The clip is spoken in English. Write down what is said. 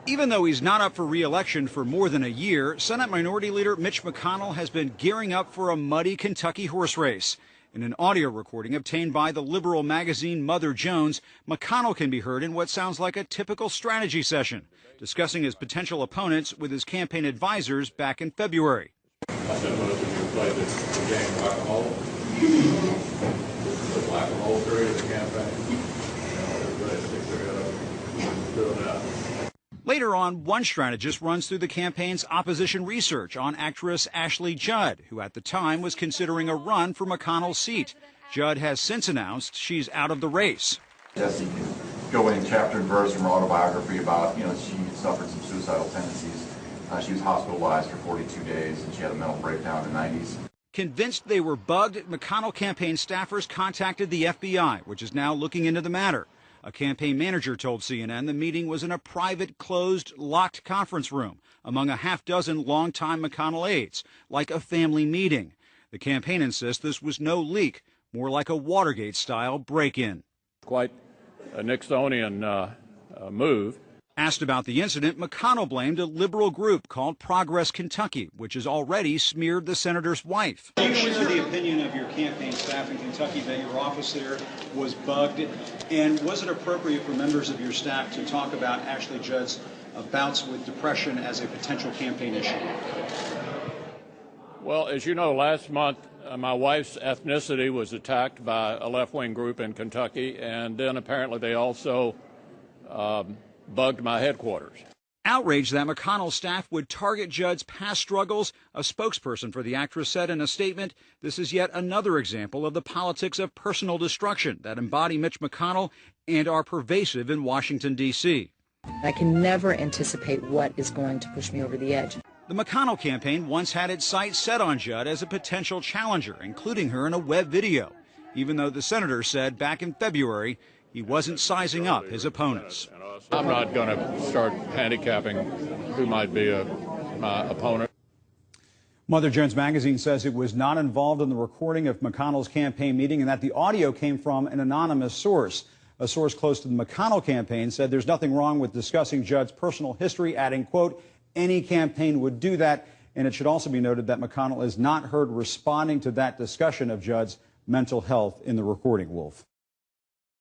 Even though he's not up for re-election for more than a year, Senate Minority Leader Mitch McConnell has been gearing up for a muddy Kentucky horse race. In an audio recording obtained by the liberal magazine Mother Jones, McConnell can be heard in what sounds like a typical strategy session, discussing his potential opponents with his campaign advisors back in February. I said most of you played the game black and gold. This is the black and gold period of the campaign. Everybody sticks their head up doing that. Later on, one strategist runs through the campaign's opposition research on actress Ashley Judd, who at the time was considering a run for McConnell's seat. Judd has since announced she's out of the race. Jesse can go in chapter and verse from her autobiography about, she suffered some suicidal tendencies. She was hospitalized for 42 days, and she had a mental breakdown in the 90s. Convinced they were bugged, McConnell campaign staffers contacted the FBI, which is now looking into the matter. A campaign manager told CNN the meeting was in a private, closed, locked conference room among a half-dozen longtime McConnell aides, like a family meeting. The campaign insists this was no leak, more like a Watergate-style break-in. Quite a Nixonian move. Asked about the incident, McConnell blamed a liberal group called Progress Kentucky, which has already smeared the senator's wife. Do you share the opinion of your campaign staff in Kentucky that your office there was bugged? And was it appropriate for members of your staff to talk about Ashley Judd's bouts with depression as a potential campaign issue? Well, as you know, last month, my wife's ethnicity was attacked by a left-wing group in Kentucky, and then apparently they also bugged my headquarters. Outraged that McConnell's staff would target Judd's past struggles, a spokesperson for the actress said in a statement, "This is yet another example of the politics of personal destruction that embody Mitch McConnell and are pervasive in Washington, D.C." I can never anticipate what is going to push me over the edge. The McConnell campaign once had its sights set on Judd as a potential challenger, including her in a web video, even though the senator said back in February he wasn't sizing up his opponents. I'm not going to start handicapping who might be my opponent. Mother Jones magazine says it was not involved in the recording of McConnell's campaign meeting and that the audio came from an anonymous source. A source close to the McConnell campaign said there's nothing wrong with discussing Judd's personal history, adding, quote, "Any campaign would do that." And it should also be noted that McConnell is not heard responding to that discussion of Judd's mental health in the recording, Wolf.